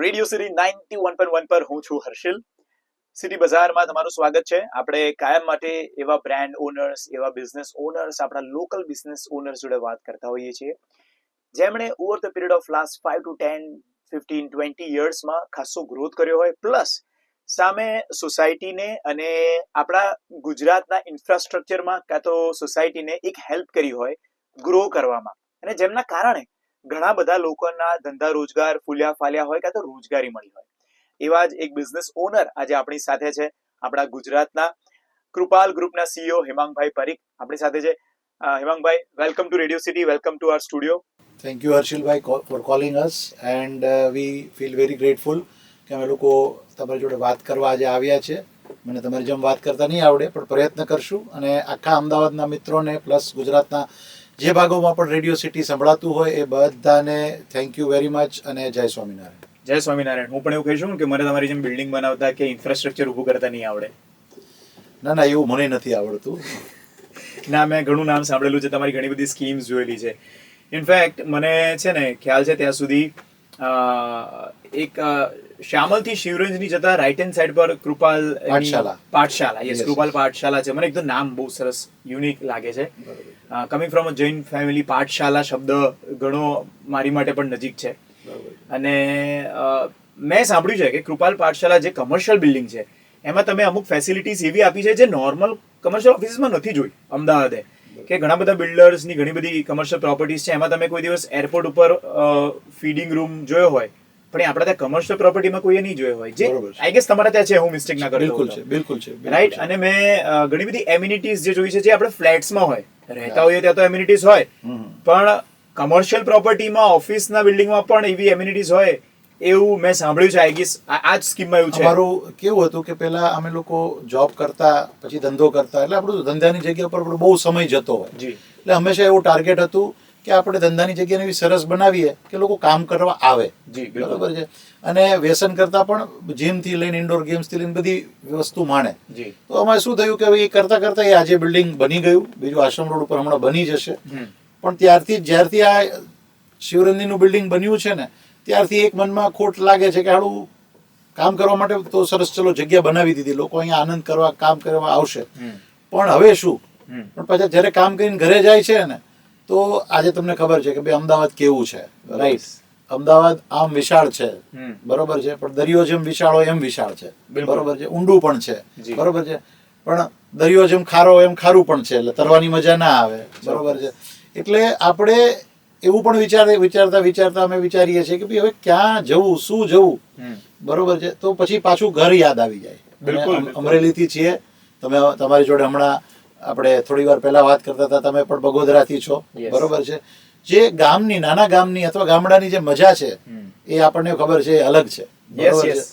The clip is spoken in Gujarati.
રેડિયો સિટી 91.1 પર હું છું હર્ષિલ. સિટી બજારમાં તમારું સ્વાગત છે. આપણે કાયમ માટે એવા બ્રાન્ડ ઓનર્સ, એવા બિઝનેસ ઓનર્સ, આપણા લોકલ બિઝનેસ ઓનર્સ જોડે વાત કરતા હોઈએ છીએ જેમણે over the period of last 5 to 10, 15, 20 યર્સમાં ખાસો ગ્રોથ કર્યો હોય, પ્લસ સામે સોસાયટીને અને આપણા ગુજરાતના ઇન્ફ્રાસ્ટ્રક્ચરમાં કાં તો સોસાયટીને એક હેલ્પ કરી હોય ગ્રો કરવામાં, અને જેમના કારણે ઘણા બધા લોકોના ધંધા રોજગાર ફૂલ્યા ફાલ્યા હોય કાં તો રોજગારી મળી હોય. એવા જ એક બિઝનેસ ઓનર આજે આપણી સાથે છે. આપણા ગુજરાતના કૃપાલ ગ્રુપના સીઈઓ હેમાંગભાઈ પરીખ આપણી સાથે છે. Hemangbhai, welcome to Radio City, welcome to our studio. Thank you, Harshilbhai, for calling us, and we feel very grateful કે અમે લોકો તમારી જોડે વાત કરવા આજે આવ્યા છે. મને તમારી જેમ વાત કરતા નહીં આવડે, પણ પ્રયત્ન કરશું અને આખા અમદાવાદના મિત્રોને પ્લસ ગુજરાતના જે ભાગોમાં પણ રેડિયો સિટી સંભળાતું હોય એ બધાને થેન્ક યુ વેરી મચ અને જય સ્વામિનારાયણ. જય સ્વામિનારાયણ. હું પણ એવું કહીશું કે મને તમારી જેમ બિલ્ડિંગ બનાવતા કે ઇન્ફ્રાસ્ટ્રક્ચર ઊભું કરતા નહીં આવડે. ના, એવું મને નથી આવડતું. ના, મેં ઘણું નામ સાંભળેલું છે, તમારી ઘણી બધી સ્કીમ્સ જોયેલી છે. ઇનફેક્ટ મને છે ને ખ્યાલ છે ત્યાં સુધી એક શ્યામલથી શિવરંજની જતા રાઈટ હેન્ડ સાઈડ પર કૃપાલ પાઠશાલા, યસ, કૃપાલ પાઠશાલા છે. મને એકદમ નામ બહુ સરસ યુનિક લાગે છે. Coming from a Jain family, પાઠશાલા શબ્દ ઘણો મારી માટે પણ નજીક છે. અને મેં સાંભળ્યું છે કે કૃપાલ પાઠશાલા જે કમર્શિયલ બિલ્ડિંગ છે એમાં તમે અમુક ફેસિલિટીઝ એવી આપી છે જે નોર્મલ કમર્શિયલ ઓફિસમાં નથી જોઈ અમદાવાદે. કે ઘણા બધા બિલ્ડર્સની ઘણી બધી કમર્શિયલ પ્રોપર્ટીઝ છે, એમાં તમે કોઈ દિવસ એરપોર્ટ ઉપર ફીડિંગ રૂમ જોયો હોય, પણ એ આપણા ત્યાં કમર્શિયલ પ્રોપર્ટીમાં કોઈએ નહીં જોયો હોય, જે આઈ ગેસ તમારા ત્યાં છે, હું મિસ્ટેક ના કરતો. બિલકુલ છે, રાઈટ. અને મેં ઘણી બધી એમ્યુનિટીઝ જે જોઈ છે જે આપણે ફ્લેટ્સમાં હોય, રહેતા હોઈએ ત્યાં તો એમ્યુનિટીઝ હોય, પણ કમર્શિયલ પ્રોપર્ટીમાં ઓફિસના બિલ્ડિંગમાં પણ એવી એમ્યુનિટીઝ હોય એવું મેં સાંભળ્યું છે. આઈ ગેસ આ જ સ્કીમમાં એવું છે. અમારું કેવું હતું કે પહેલા અમે લોકો જોબ કરતા, પછી ધંધો કરતા, એટલે આપણું ધંધાની જગ્યા પર બહુ સમય જતો હોય, એટલે હંમેશા એવું ટાર્ગેટ હતું કે આપણે ધંધાની જગ્યાને એવી સરસ બનાવીએ કે લોકો કામ કરવા આવે. બરાબર છે. અને વ્યસન કરતા પણ જીમથી લઈને ઇન્ડોર ગેમ્સથી લઈને બધી વસ્તુ માણે. તો અમારે શું થયું કે એ કરતા કરતા એ આજે બિલ્ડિંગ બની ગયું, બીજું આશ્રમ રોડ ઉપર હમણાં બની જશે. પણ જ્યારથી આ શિવરંજનીનું બિલ્ડિંગ બન્યું છે ને, ત્યારથી એક મનમાં ખોટ લાગે છે કે હાલું કામ કરવા માટે તો સરસ, ચલો જગ્યા બનાવી દીધી, લોકો અહીંયા આનંદ કરવા, કામ કરવા આવશે, પણ હવે શું? પણ પછી જ્યારે કામ કરીને ઘરે જાય છે ને, તો આજે તમને ખબર છે કે ભાઈ અમદાવાદ કેવું છે. રાઈટ. અમદાવાદ આમ વિશાળ છે, બરોબર છે, પણ દરિયો જેમ વિશાળ હોય એમ વિશાળ છે, બરોબર છે, ઊંડું પણ છે, બરોબર છે, પણ દરિયો જેમ ખારો હોય એમ ખારું પણ છે, એટલે તરવાની મજા ના આવે, બરોબર છે. એટલે આપણે એવું પણ વિચારતા અમે વિચારીએ છીએ કે ભાઈ હવે ક્યાં જવું, શું જવું, બરોબર છે. તો પછી પાછું ઘર યાદ આવી જાય. અમરેલીથી છીએ, તમે તમારી જોડે હમણાં આપણે થોડી વાર પહેલા વાત કરતા હતા, તમે પણ બગોદરાથી છો, બરોબર છે. જે ગામની, નાના ગામની અથવા ગામડાની જે મજા છે એ આપણને ખબર છે, અલગ છે, બરોબર છે.